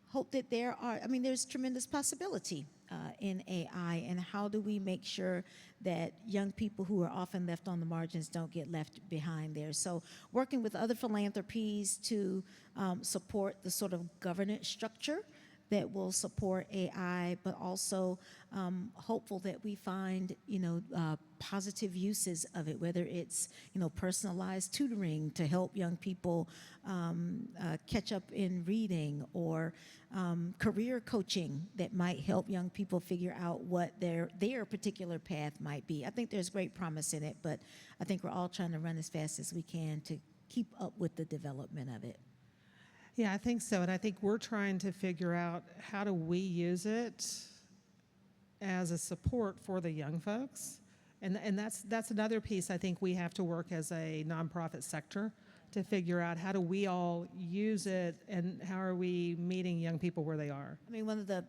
hope that there's tremendous possibility in AI, and how do we make sure that young people who are often left on the margins don't get left behind there. So working with other philanthropies to support the sort of governance structure that will support AI, but also hopeful that we find, positive uses of it, whether it's, personalized tutoring to help young people catch up in reading, or career coaching that might help young people figure out what their particular path might be. I think there's great promise in it, but I think we're all trying to run as fast as we can to keep up with the development of it. Yeah, I think so. And I think we're trying to figure out how do we use it as a support for the young folks. And that's another piece I think we have to work as a nonprofit sector to figure out how do we all use it and how are we meeting young people where they are. I mean, one of the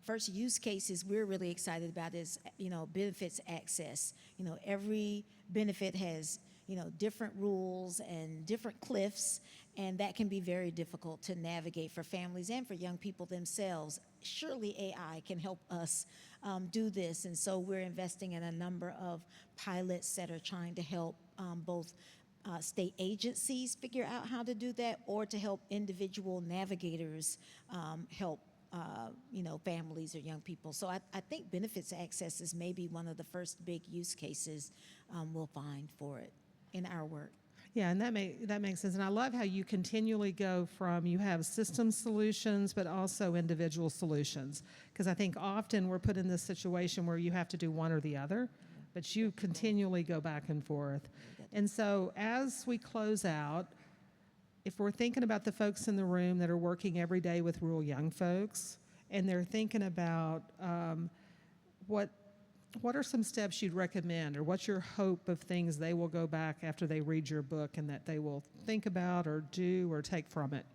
first use cases we're really excited about is, benefits access. Every benefit has, different rules and different cliffs, and that can be very difficult to navigate for families and for young people themselves. Surely AI can help us do this, and so we're investing in a number of pilots that are trying to help both state agencies figure out how to do that, or to help individual navigators help families or young people. So I think benefits access is maybe one of the first big use cases we'll find for it in our work. Yeah, and that makes sense. And I love how you continually go from, you have system solutions, but also individual solutions. Because I think often we're put in this situation where you have to do one or the other, but you continually go back and forth. And so as we close out, if we're thinking about the folks in the room that are working every day with rural young folks, and they're thinking about what are some steps you'd recommend, or what's your hope of things they will go back after they read your book and that they will think about or do or take from it?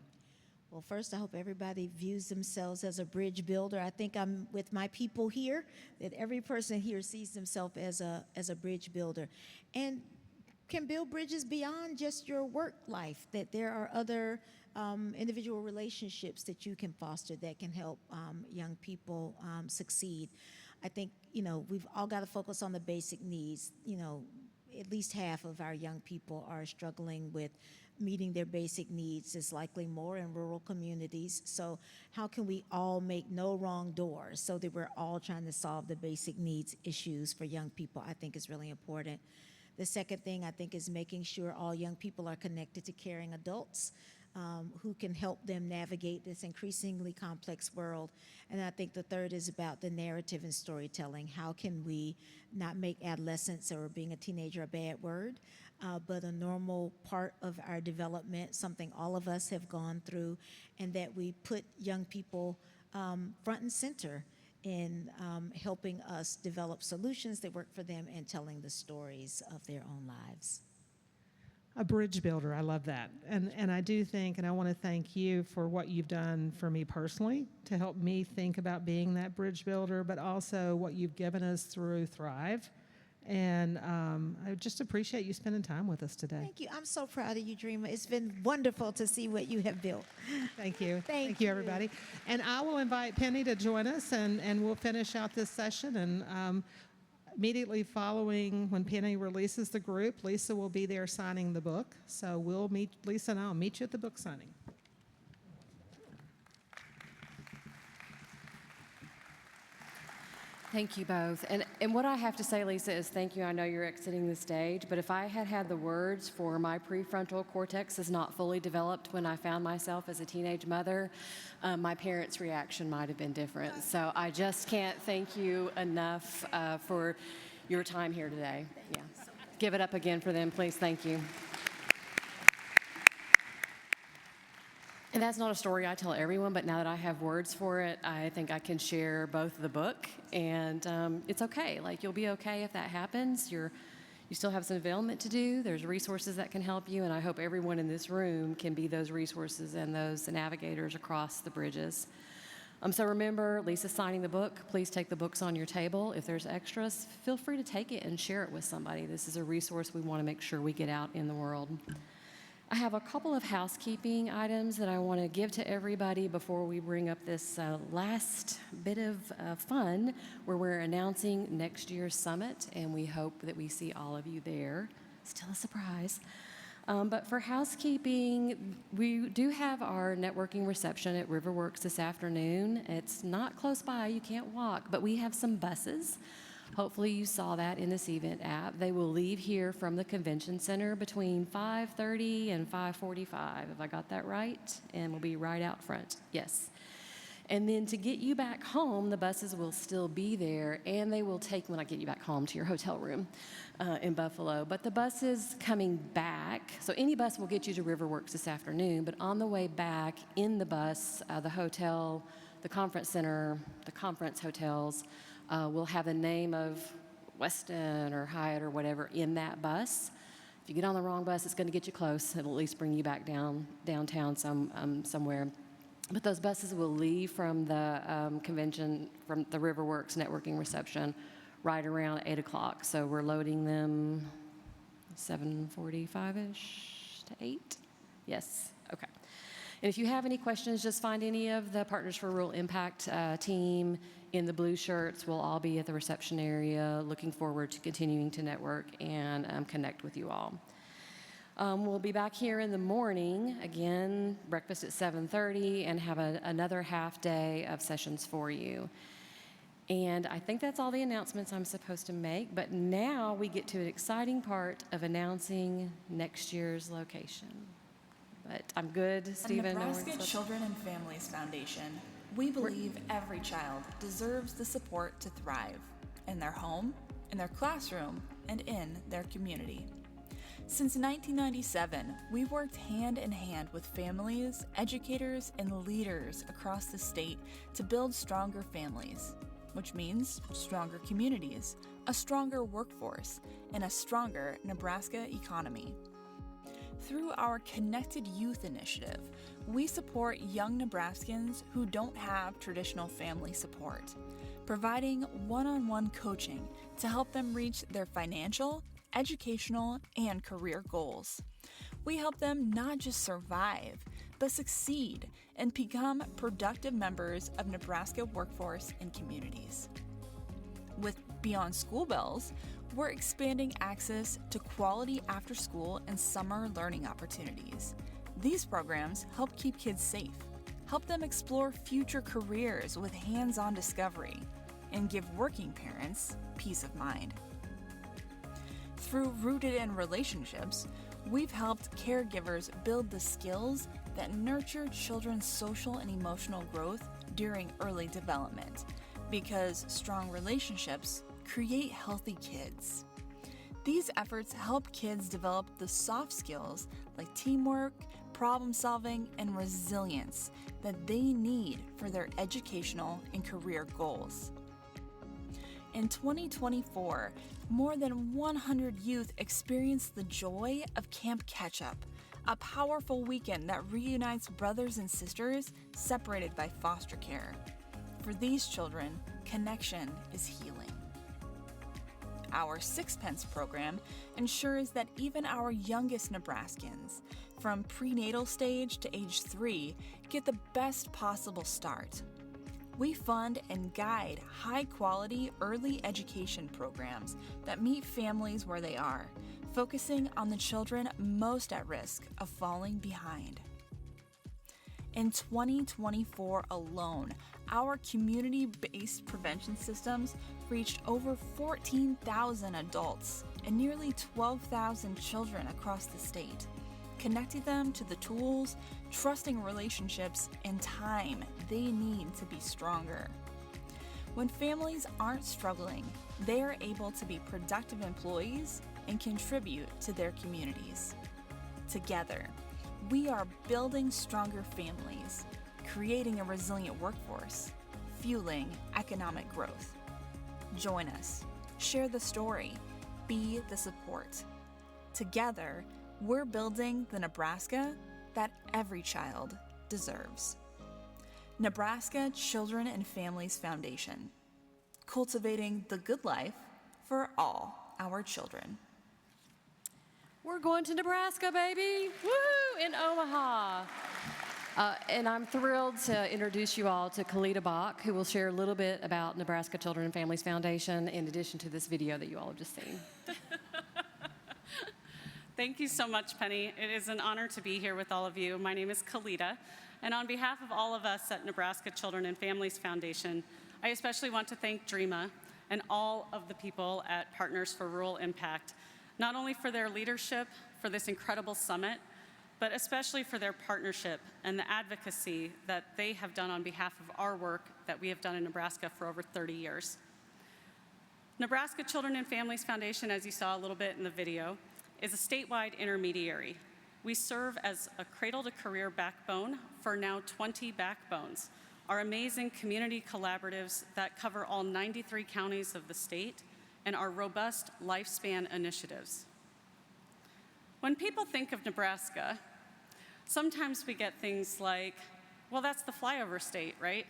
Well, first, I hope everybody views themselves as a bridge builder. I think I'm with my people here, that every person here sees themselves as a bridge builder, and can build bridges beyond just your work life, that there are other individual relationships that you can foster that can help young people succeed. I think, we've all got to focus on the basic needs. At least half of our young people are struggling with meeting their basic needs. It's likely more in rural communities. So how can we all make no wrong doors so that we're all trying to solve the basic needs issues for young people, I think is really important. The second thing, I think, is making sure all young people are connected to caring adults who can help them navigate this increasingly complex world. And I think the third is about the narrative and storytelling. How can we not make adolescence or being a teenager a bad word, but a normal part of our development, something all of us have gone through, and that we put young people front and center in helping us develop solutions that work for them and telling the stories of their own lives. A bridge builder, I love that. And I do think, and I want to thank you for what you've done for me personally to help me think about being that bridge builder, but also what you've given us through Thrive. And I just appreciate you spending time with us today. Thank you. I'm so proud of you, Dreama. It's been wonderful to see what you have built. Thank you. Thank you, everybody. And I will invite Penny to join us, and we'll finish out this session. And immediately following when Penny releases the group, Lisa will be there signing the book. So Lisa and I will meet you at the book signing. Thank you both. And what I have to say, Lisa, is thank you. I know you're exiting the stage, but if I had had the words for my prefrontal cortex is not fully developed when I found myself as a teenage mother, my parents' reaction might have been different. So I just can't thank you enough for your time here today. Yeah. Give it up again for them, please. Thank you. And that's not a story I tell everyone, but now that I have words for it, I think I can share both the book, and it's okay. Like, you'll be okay if that happens. You still have some development to do. There's resources that can help you, and I hope everyone in this room can be those resources and those navigators across the bridges. So remember, Lisa's signing the book. Please take the books on your table. If there's extras, feel free to take it and share it with somebody. This is a resource we want to make sure we get out in the world. I have a couple of housekeeping items that I want to give to everybody before we bring up this last bit of fun where we're announcing next year's summit, and we hope that we see all of you there. Still a surprise. But for housekeeping, we do have our networking reception at Riverworks this afternoon. It's not close by, you can't walk, but we have some buses. Hopefully you saw that in this event app. They will leave here from the convention center between 5:30 and 5:45, if I got that right, and will be right out front. Yes. And then to get you back home, the buses will still be there, and they will take, when I get you back home, to your hotel room in Buffalo. But the buses coming back, so any bus will get you to Riverworks this afternoon, but on the way back in the bus, the hotel, the conference center, the conference hotels, will have the name of Weston or Hyatt or whatever in that bus. If you get on the wrong bus, it's going to get you close. It'll at least bring you back downtown somewhere. But those buses will leave from the convention, from the Riverworks networking reception, right around 8 o'clock. So we're loading them 7:45-ish to 8? Yes, okay. And if you have any questions, just find any of the Partners for Rural Impact team in the blue shirts. We'll all be at the reception area. Looking forward to continuing to network and connect with you all. We'll be back here in the morning, again, breakfast at 7:30, and have another half day of sessions for you. And I think that's all the announcements I'm supposed to make, but now we get to an exciting part of announcing next year's location. But I'm good, Stephen. At Nebraska Children and Families Foundation, we believe every child deserves the support to thrive in their home, in their classroom, and in their community. Since 1997, we've worked hand in hand with families, educators, and leaders across the state to build stronger families, which means stronger communities, a stronger workforce, and a stronger Nebraska economy. Through our Connected Youth initiative, we support young Nebraskans who don't have traditional family support, providing one-on-one coaching to help them reach their financial, educational, and career goals. We help them not just survive, but succeed and become productive members of Nebraska workforce and communities. With Beyond School Bells, we're expanding access to quality after-school and summer learning opportunities. These programs help keep kids safe, help them explore future careers with hands-on discovery, and give working parents peace of mind. Through Rooted in Relationships, we've helped caregivers build the skills that nurture children's social and emotional growth during early development, because strong relationships create healthy kids. These efforts help kids develop the soft skills like teamwork, problem solving, and resilience that they need for their educational and career goals. In 2024, more than 100 youth experienced the joy of Camp Catch-Up, a powerful weekend that reunites brothers and sisters separated by foster care. For these children, connection is healing. Our Sixpence program ensures that even our youngest Nebraskans, from prenatal stage to age 3, get the best possible start. We fund and guide high-quality early education programs that meet families where they are, focusing on the children most at risk of falling behind. In 2024 alone, our community-based prevention systems reached over 14,000 adults and nearly 12,000 children across the state, connecting them to the tools, trusting relationships, and time they need to be stronger. When families aren't struggling, they are able to be productive employees and contribute to their communities. Together, we are building stronger families, creating a resilient workforce, fueling economic growth. Join us, share the story, be the support. Together, we're building the Nebraska that every child deserves. Nebraska Children and Families Foundation, cultivating the good life for all our children. We're going to Nebraska, baby! Woo! In Omaha. And I'm thrilled to introduce you all to Kalita Bach, who will share a little bit about Nebraska Children and Families Foundation in addition to this video that you all have just seen. Thank you so much, Penny. It is an honor to be here with all of you. My name is Kalita, and on behalf of all of us at Nebraska Children and Families Foundation, I especially want to thank DREAMA and all of the people at Partners for Rural Impact, not only for their leadership for this incredible summit, but especially for their partnership and the advocacy that they have done on behalf of our work that we have done in Nebraska for over 30 years. Nebraska Children and Families Foundation, as you saw a little bit in the video, is a statewide intermediary. We serve as a cradle-to-career backbone for now 20 backbones, our amazing community collaboratives that cover all 93 counties of the state, and our robust lifespan initiatives. When people think of Nebraska, sometimes we get things like, well, that's the flyover state, right?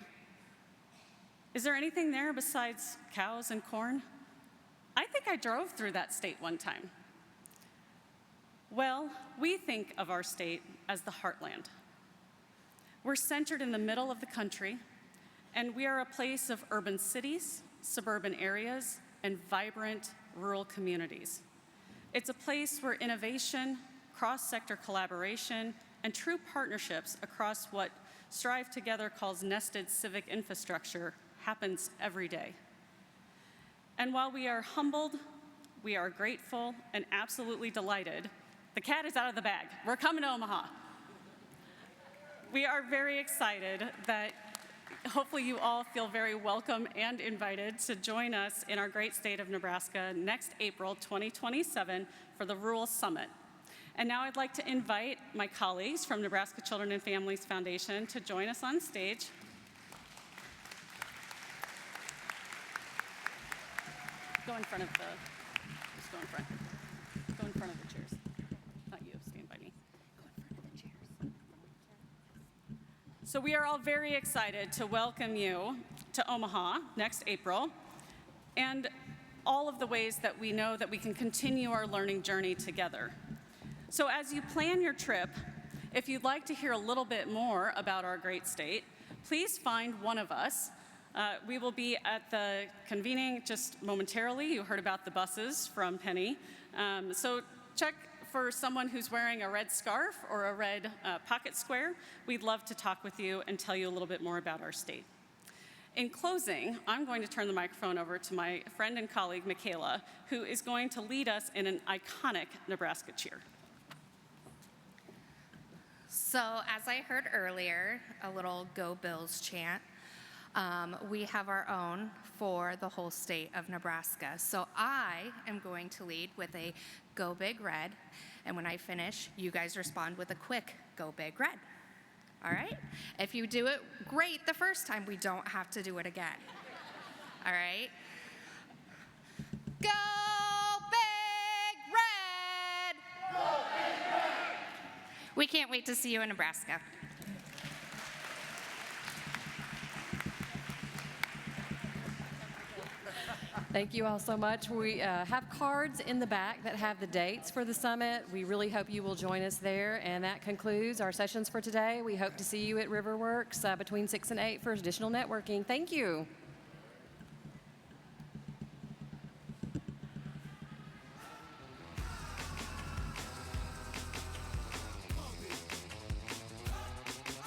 Is there anything there besides cows and corn? I think I drove through that state one time. Well, we think of our state as the heartland. We're centered in the middle of the country, and we are a place of urban cities, suburban areas, and vibrant rural communities. It's a place where innovation, cross-sector collaboration, and true partnerships across what Strive Together calls nested civic infrastructure happens every day. And while we are humbled, we are grateful, and absolutely delighted, the cat is out of the bag. We're coming to Omaha. We are very excited that hopefully you all feel very welcome and invited to join us in our great state of Nebraska next April 2027 for the Rural Summit. And now I'd like to invite my colleagues from Nebraska Children and Families Foundation to join us on stage. Go in front of the, just go in front. Go in front of the chairs. Not you, stand by me. Go in front of the chairs. So we are all very excited to welcome you to Omaha next April, and all of the ways that we know that we can continue our learning journey together. So as you plan your trip, if you'd like to hear a little bit more about our great state, please find one of us. We will be at the convening just momentarily. You heard about the buses from Penny. So check for someone who's wearing a red scarf or a red pocket square. We'd love to talk with you and tell you a little bit more about our state. In closing, I'm going to turn the microphone over to my friend and colleague, Michaela, who is going to lead us in an iconic Nebraska cheer. So as I heard earlier, a little Go Bills chant. We have our own for the whole state of Nebraska. So I am going to lead with a Go Big Red, and when I finish, you guys respond with a quick Go Big Red. All right? If you do it great the first time, we don't have to do it again. All right? Go Big Red! Go Big Red! We can't wait to see you in Nebraska. Thank you all so much. We have cards in the back that have the dates for the summit. We really hope you will join us there. And that concludes our sessions for today. We hope to see you at Riverworks between 6 and 8 for additional networking. Thank you.